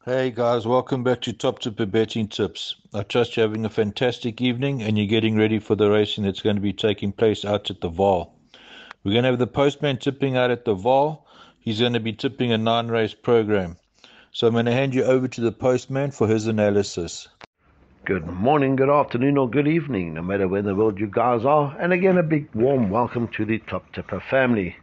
Hey guys, welcome back to Top Tipper Betting Tips. I trust you're having a fantastic evening and you're getting ready for the racing that's going to be taking place out at the Vaal. We're going to have the postman tipping out at the Vaal. He's going to be tipping a nine-race program. So I'm going to hand you over to the postman for his analysis. Good morning, good afternoon, or good evening, no matter where in the world you guys are. And again, a big warm welcome to the Top Tipper family.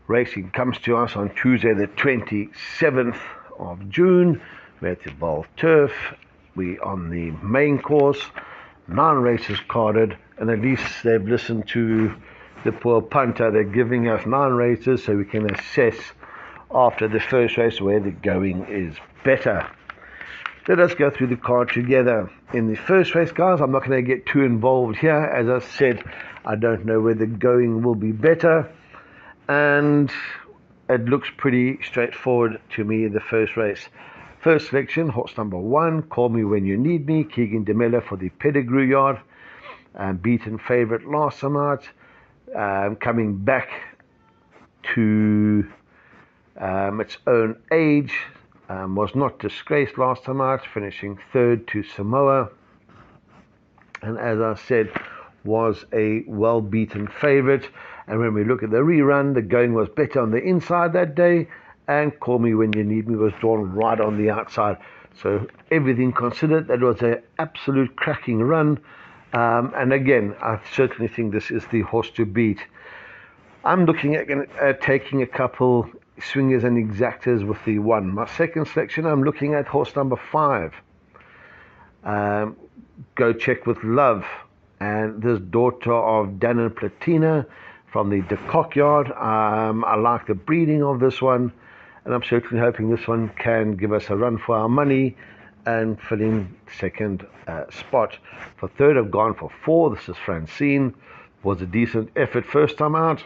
Racing comes to us on Tuesday, the 27th of June. We're at the Vaal Turf. We're on the main course. 9 races carded, and at least they've listened to the poor punter. They're giving us 9 races so we can assess after the first race where the going is better. Let us go through the card together. In the first race, guys, I'm not going to get too involved here. As I said, I don't know whether going will be better. And it looks pretty straightforward to me in the first race. First selection, horse number 1, Call Me When You Need Me, Keegan DeMiller for the pedigree yard. Beaten favourite last time out. Coming back to its own age. Was not disgraced last time out, finishing third to Samoa. And as I said, was a well-beaten favourite. And when we look at the rerun, the going was better on the inside that day. And Call Me When You Need Me was drawn right on the outside. So everything considered, that was an absolute cracking run. And again, I certainly think this is the horse to beat. I'm looking at taking a couple swingers and exactors with the 1. My second selection, I'm looking at horse number 5. Go Check With Love. And this daughter of Dan and Platina from the De Kock yard. I like the breeding of this one. And I'm certainly hoping this one can give us a run for our money and fill in second spot. For third, I've gone for 4. This is Francine. Was a decent effort first time out.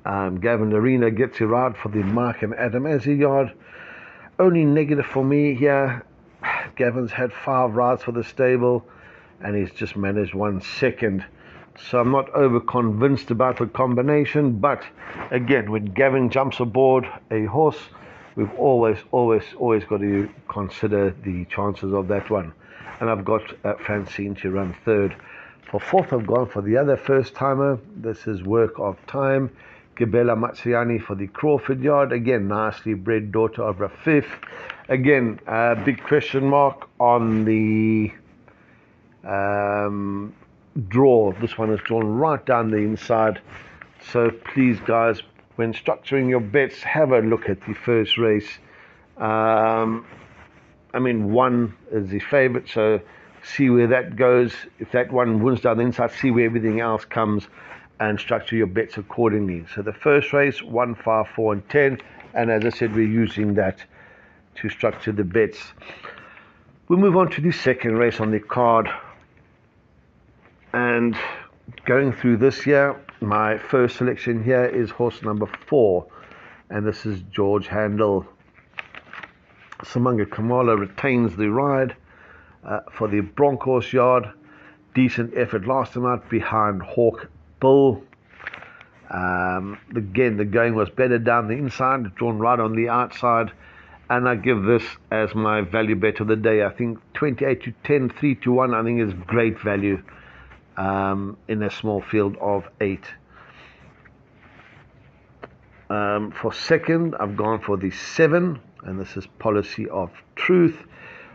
Gavin Arena gets a ride for the Mark and Adam Azzy yard. Only negative for me here. Gavin's had 5 rides for the stable and he's just managed 1 second. So I'm not over convinced about the combination, but again, when Gavin jumps aboard a horse, we've always got to consider the chances of that one. And I've got Francine to run third. For fourth, I've gone for the other first timer. This is Work of Time. Gabella Matsiani for the Crawford yard. Again, nicely bred daughter of Rafif. Again, big question mark on the draw. This one is drawn right down the inside. So please, guys, when structuring your bets, have a look at the first race. 1 is the favourite, so see where that goes. If that one wins down the inside, see where everything else comes and structure your bets accordingly. So the first race, 1, 5, 4, and 10. And as I said, we're using that to structure the bets. We'll move on to the second race on the card. And going through this here, my first selection here is horse number 4. And this is George Handel. Samanga Kamala retains the ride for the Broncos yard. Decent effort last time out behind Hawk Bull. Again, the going was better down the inside, drawn right on the outside, and I give this as my value bet of the day. I think 28 to 10, 3 to 1, I think is great value in a small field of 8. For second, I've gone for the 7, and this is Policy of Truth.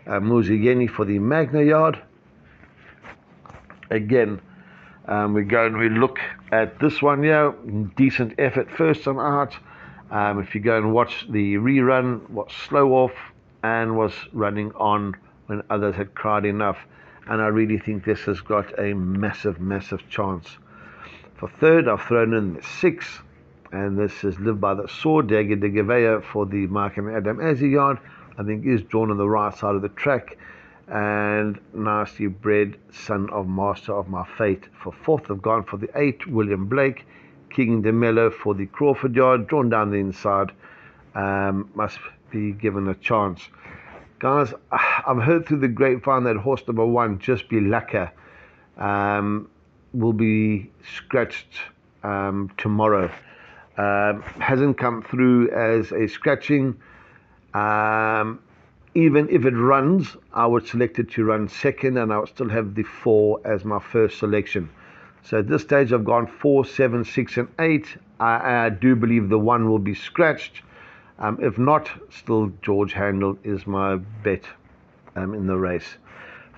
Muzigeni for the Magna yard. Again, we go and we look at this one here. Decent effort first time out. If you go and watch the rerun, was slow off and was running on when others had cried enough. And I really think this has got a massive chance. For third, I've thrown in the 6. And this is Live by the Sword. Dagger de Gavea for the Mark and Adam Azzy yard. I think is drawn on the right side of the track. And nicely bred Son of Master of My Fate. For fourth, I've gone for the 8, William Blake. King DeMello for the Crawford yard, drawn down the inside. Must be given a chance. Guys, I've heard through the grapevine that horse number 1, Just Be Lacquer, will be scratched tomorrow. Hasn't come through as a scratching. Even if it runs, I would select it to run second, and I would still have the 4 as my first selection. So at this stage, I've gone 4, 7, 6, and 8. I do believe the 1 will be scratched. If not, still George Handel is my bet in the race.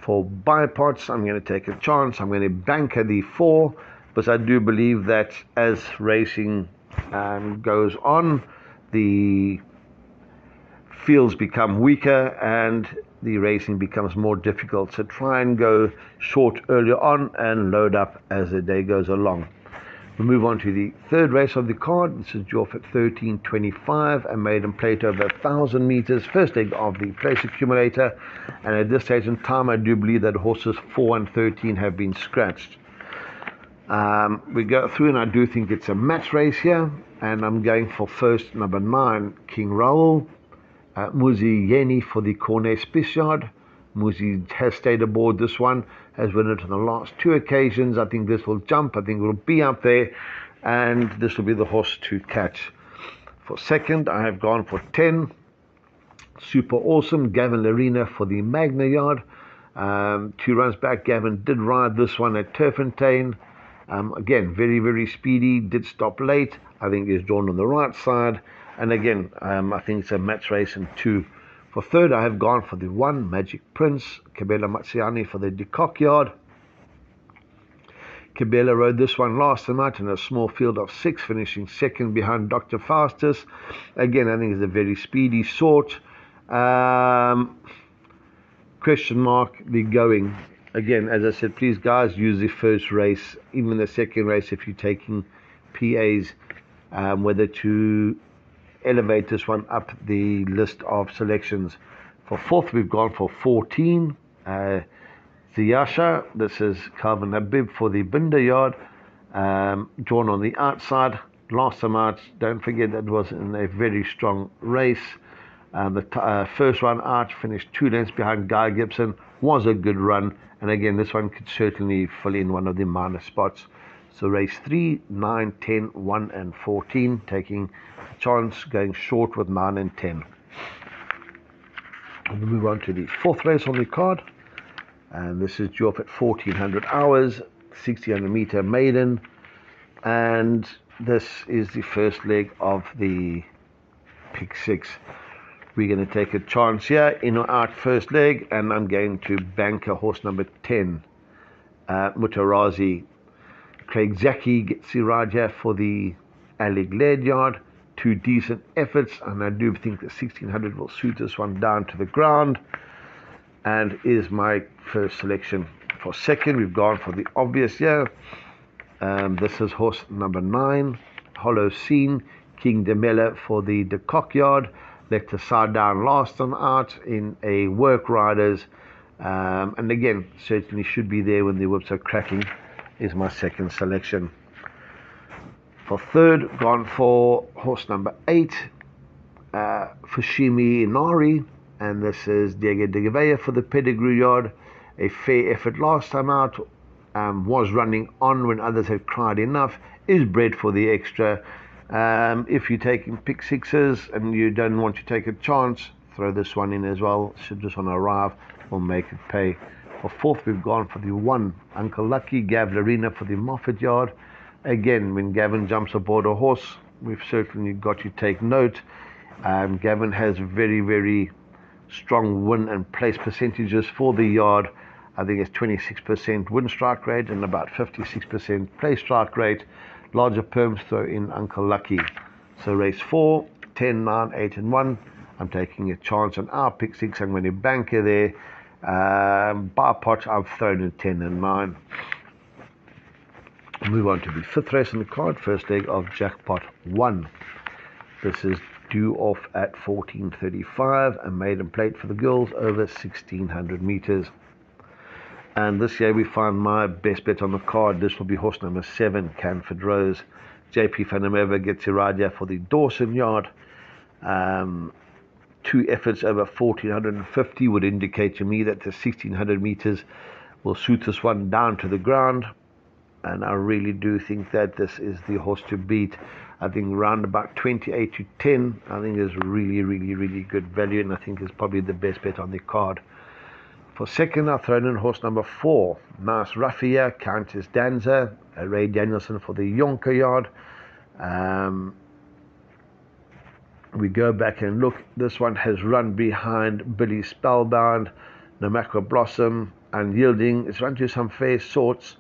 For bipods, I'm going to take a chance. I'm going to banker the 4, because I do believe that as racing goes on, the fields become weaker and the racing becomes more difficult. So try and go short earlier on and load up as the day goes along. We move on to the third race of the card. This is due off at 13:25, a maiden plate over 1,000 meters, first leg of the place accumulator. And at this stage in time, I do believe that horses 4 and 13 have been scratched. We go through, and I do think it's a match race here. And I'm going for first, number 9, King Raoul. Muzi Yeni for the Cornet Spiciard. Muzi has stayed aboard this one, has won it on the last 2 occasions. I think this will jump. I think it will be up there, and this will be the horse to catch. For second, I have gone for 10, Super Awesome, Gavin Larena for the Magna Yard. 2 runs back, Gavin did ride this one at Turfentine. Again, very, very speedy, did stop late. I think is drawn on the right side. And again, I think it's a match race in 2. For third, I have gone for the 1, Magic Prince, Cabela Mazziani for the De Kock Yard. Cabela rode this one last night in a small field of 6, finishing second behind Dr. Faustus. Again, I think it's a very speedy sort. Question mark, the going. Again, as I said, please guys, use the first race, even the second race if you're taking PAs, whether to elevate this one up the list of selections. For fourth, we've gone for 14, Ziyasha. This is Calvin Habib for the Binder Yard, drawn on the outside. Last time out, don't forget that was in a very strong race. The first run out finished 2 lengths behind Guy Gibson, was a good run, and again this one could certainly fill in one of the minor spots. So race 3, 9, 10, 1 and 14, taking a chance going short with 9 and 10. We'll move on to the fourth race on the card, and this is due off at 1400 hours, 1600 meter maiden, and this is the first leg of the pick 6. We're going to take a chance here, in or out first leg, and I'm going to banker horse number 10, Mutarazi. Craig Zaki gets the ride here for the Alec Laird Yard. 2 decent efforts, and I do think the 1600 will suit this one down to the ground, and is my first selection. For second, we've gone for the obvious here. This is horse number 9, Hollow Scene, King Demella for the De Kock Yard. Left the side down last time out in a work riders, and again certainly should be there when the whips are cracking, is my second selection. For third, gone for horse number 8, Fushimi Inari, and this is Diego de Gavea for the Pedigree Yard. A fair effort last time out, was running on when others had cried enough, is bred for the extra. If you're taking pick 6s and you don't want to take a chance, throw this one in as well. Should this one arrive, will make it pay. For fourth, we've gone for the 1, Uncle Lucky, Gav Larena for the Moffat Yard. Again, when Gavin jumps aboard a horse, we've certainly got to take note. Gavin has very, very strong win and place percentages for the yard. I think it's 26% win strike rate and about 56% play strike rate. Larger perms throw in Uncle Lucky. So race 4, 10, 9, 8 and 1. I'm taking a chance on our pick 6. I'm going to banker there. Bar pot, I've thrown in 10 and 9. Move on to the fifth race on the card. First leg of Jackpot 1. This is due off at 14:35. A maiden plate for the girls over 1600 meters. And this year we find my best bet on the card. This will be horse number 7, Canford Rose. JP van der Merwe gets a ride here for the Dawson Yard. 2 efforts over 1450 would indicate to me that the 1600 meters will suit this one down to the ground. and I really do think that this is the horse to beat. I think round about 28 to 10, I think is really good value, and I think is probably the best bet on the card. For second, I've thrown in horse number 4, Nice Raffia, Countess Danza, Ray Danielson for the Yonker yard. We go back and look. This one has run behind Billy Spellbound, Namaqua Blossom, Unyielding. It's run to some fair sorts.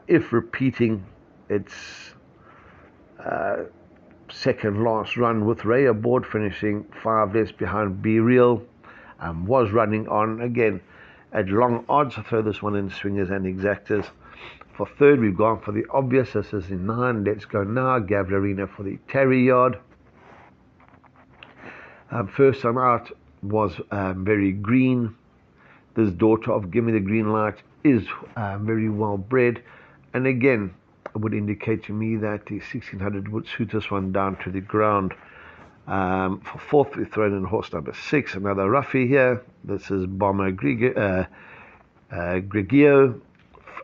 If repeating its second last run with Ray aboard, finishing 5 lengths behind Be Real, was running on again at long odds. I throw this one in swingers and exactors. For third, we've gone for the obvious. This is in 9. Let's Go Now, Gavlarina for the Terry yard. First time out was very green. This daughter of Give Me the Green Light is very well bred, and again it would indicate to me that the 1600 would suit this one down to the ground. For fourth, we've thrown in horse number 6, another roughie here. This is Bomber Grigio,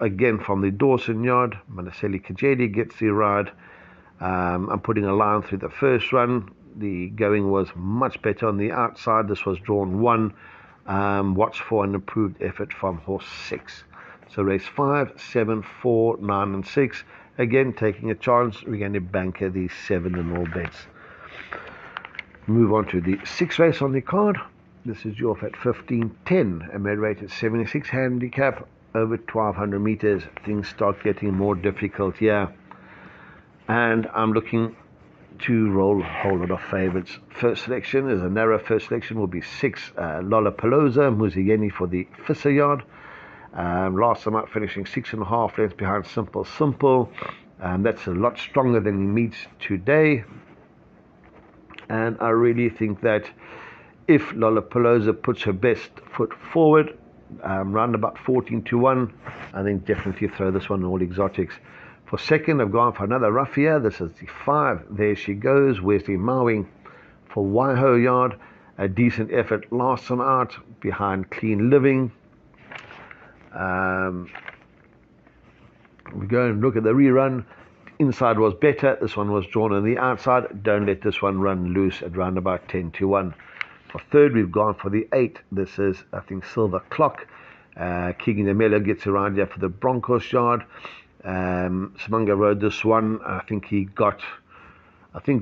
again from the Dawson yard. Manaseli Kajedi gets the ride. I'm putting a line through the first run. The going was much better on the outside. This was drawn 1. Watch for an improved effort from horse 6. So race 5, 7, 4, 9 and 6. Again, taking a chance. We're going to banker these 7 in all bets. Move on to the 6th race on the card. This is your at 15.10. A med rate at 76 handicap over 1200 meters. Things start getting more difficult here. And I'm looking to roll a whole lot of favorites. First selection is a narrow first selection, will be 6 Lollapalooza, Muzieni for the Fisser yard. Last time out, finishing 6.5 lengths behind Simple. That's a lot stronger than he meets today. And I really think that if Lollapalooza puts her best foot forward, round about 14 to 1, I think definitely throw this one in all exotics. For second, I've gone for another Raffia. This is the 5. There She Goes, Wesley Mowing for Waiho yard. A decent effort last time out behind Clean Living. We go and look at the rerun. Inside was better. This one was drawn on the outside. Don't let this one run loose at round about 10 to 1. For third, we've gone for the 8. This is, I think, Silver Clock. Keegan DeMello gets around here for the Broncos yard. Samanga rode this one. I think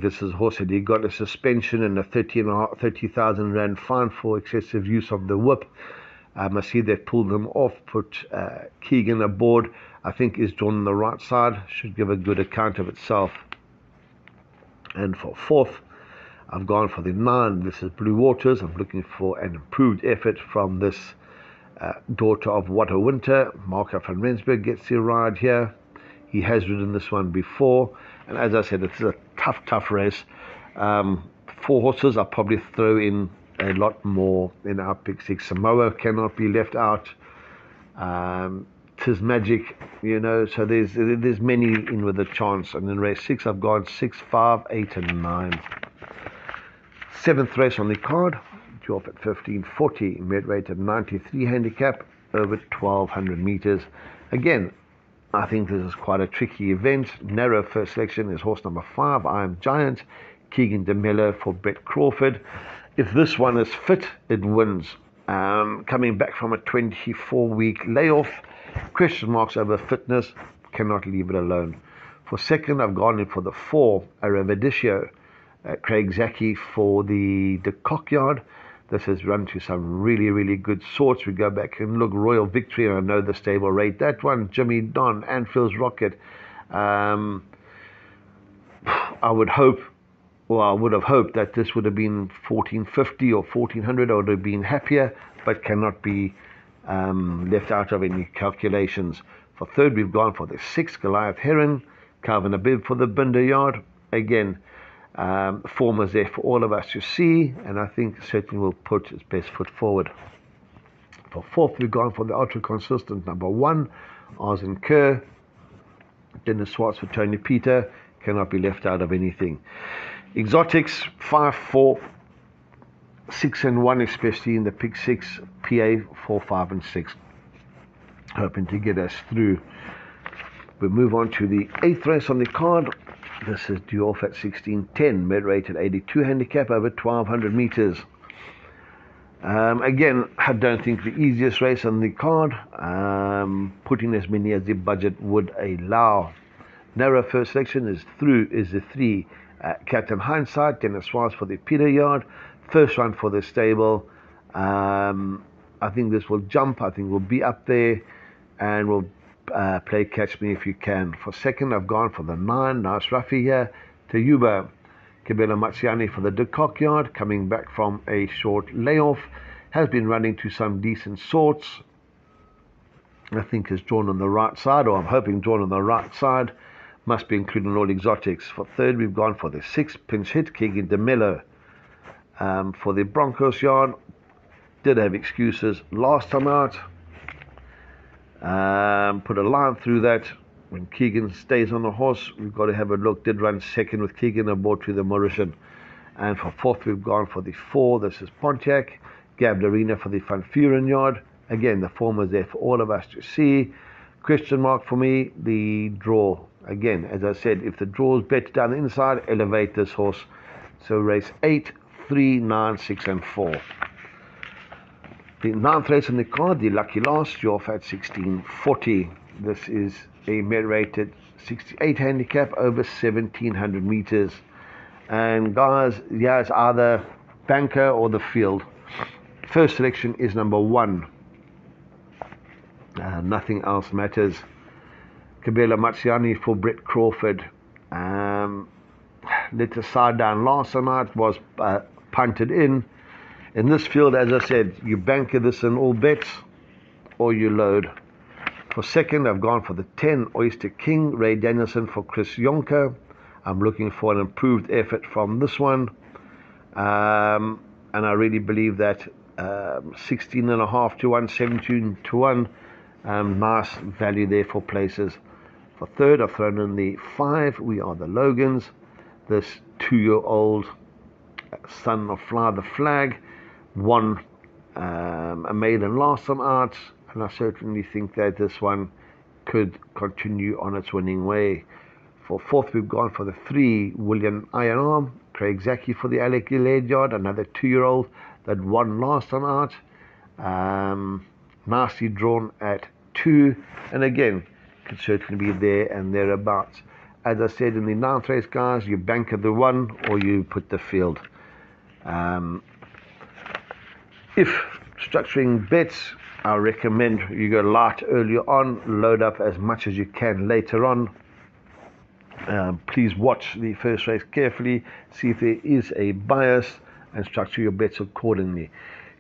this is a horse that he got a suspension and a 30,000 rand fine for excessive use of the whip. I see they pulled them off, put Keegan aboard. I think is drawn on the right side, should give a good account of itself. And for fourth, I've gone for the 9. This is Blue Waters. I'm looking for an improved effort from this daughter of Water Winter. Marco van Rensburg gets the ride here. He has ridden this one before, and as I said, it's a tough race. 4 horses, I'll probably throw in a lot more in our pick 6. Samoa cannot be left out. Tis Magic, so there's many in with a chance. And in race 6, I've gone 6, 5, 8 and 9. 7th race on the card, off at 15.40, mid rate at 93 handicap over 1200 meters. Again, I think this is quite a tricky event. Narrow first selection is horse number 5, I Am Giant, Keegan DeMello for Brett Crawford. If this one is fit, it wins. Coming back from a 24-week layoff, question marks over fitness, cannot leave it alone. For second, I've gone in for the 4, Aravadisio, Craig Zaki for the Cock yard. This has run to some really good sorts. We go back and look. Royal Victory, and I know the stable rate that one. Jimmy Don, Anfield's Rocket. I would have hoped that this would have been 1450 or 1400. I would have been happier, but cannot be left out of any calculations. For third, we've gone for the 6, Goliath Heron, Calvin Abib for the Binder yard. Again, form is there for all of us to see, and I think certainly will put its best foot forward. For fourth, we've gone for the ultra consistent number 1, Arzen Kerr. Dennis Swartz for Tony Peter, cannot be left out of anything. Exotics 5, 4, 6 and 1, especially in the pick 6, PA 4, 5 and 6, hoping to get us through. We move on to the 8th race on the card. This is due off at 16:10, mid-rated 82 handicap over 1200 meters. Again, I don't think the easiest race on the card, putting as many as the budget would allow. Narrow first selection is the 3 Captain Hindsight, Dennis Swaz for the Peter Yard. First run for the stable. I think this will jump. I think we'll be up there, and we'll play Catch Me If You Can. For second, I've gone for the 9, Nice Ruffy here, Tayuba. Kabela Matsiani for the De Kock Yard, coming back from a short layoff. Has been running to some decent sorts. I think is drawn on the right side, or I'm hoping drawn on the right side. Must be including all exotics. For third, we've gone for the 6 Pinch Hit, Keegan DeMello. For the Broncos Yard, did have excuses last time out. Put a line through that. When Keegan stays on the horse, we've got to have a look. Did run second with Keegan aboard to the Mauritian. And for fourth, we've gone for the 4. This is Pontiac. Gab Arena for the Van Furen Yard. Again, the form is there for all of us to see. Question mark for me, the draw. Again, as I said, if the draw is better down the inside, elevate this horse. So race 8, 3, 9, 6, and 4. The 9th race on the card, the Lucky Last, you're off at 16:40. This is a mid-rated 68 handicap over 1700 meters. And guys, yeah, it's either banker or the field. First selection is number 1. Nothing else matters. Kabela Matsiani for Brett Crawford. Let the side down last night, was punted in. In this field, as I said, you banker this in all bets or you load. For second, I've gone for the 10 Oyster King, Ray Danielson for Chris Yonker. I'm looking for an improved effort from this one. And I really believe that 16.5 to 1, 17 to 1, nice value there for places. For third, I've thrown in the 5, We Are the Logans. This 2-year-old son of Fly the Flag won a maiden last time out, and I certainly think that this one could continue on its winning way. For fourth, we've gone for the 3, William Ironarm, Craig Zaki for the Alec Gillard Yard, another 2-year-old that won last time out. Nicely drawn at 2, and again, could certainly be there and thereabouts. As I said in the 9th race, guys, you banker the 1 or you put the field. If structuring bets, I recommend you go light earlier on, load up as much as you can later on. Please watch the first race carefully, see if there is a bias, and structure your bets accordingly.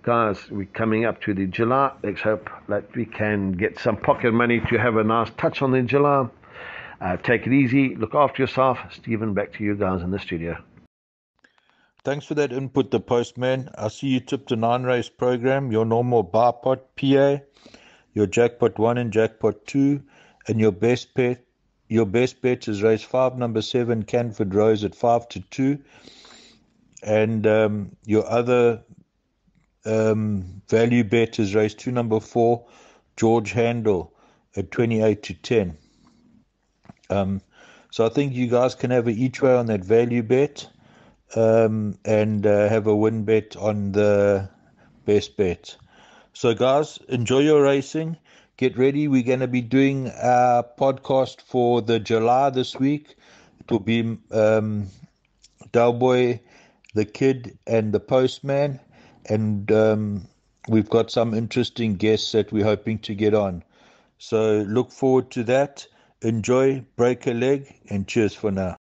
Guys, we're coming up to the July. Let's hope that we can get some pocket money to have a nice touch on the July. Take it easy, look after yourself. Stephen, back to you guys in the studio. Thanks for that input, the postman. I see you tipped a 9-race program, your normal bar pot PA, your jackpot 1 and jackpot 2, and your best bet is race 5, number 7, Canford Rose at 5 to 2, and your other value bet is race 2, number 4, George Handel at 28 to 10. So I think you guys can have each way on that value bet. And have a win bet on the best bet. So guys, enjoy your racing. Get ready. We're going to be doing our podcast for the July this week. It will be Delboy, the Kid, and the Postman. And we've got some interesting guests that we're hoping to get on. So look forward to that. Enjoy, break a leg, and cheers for now.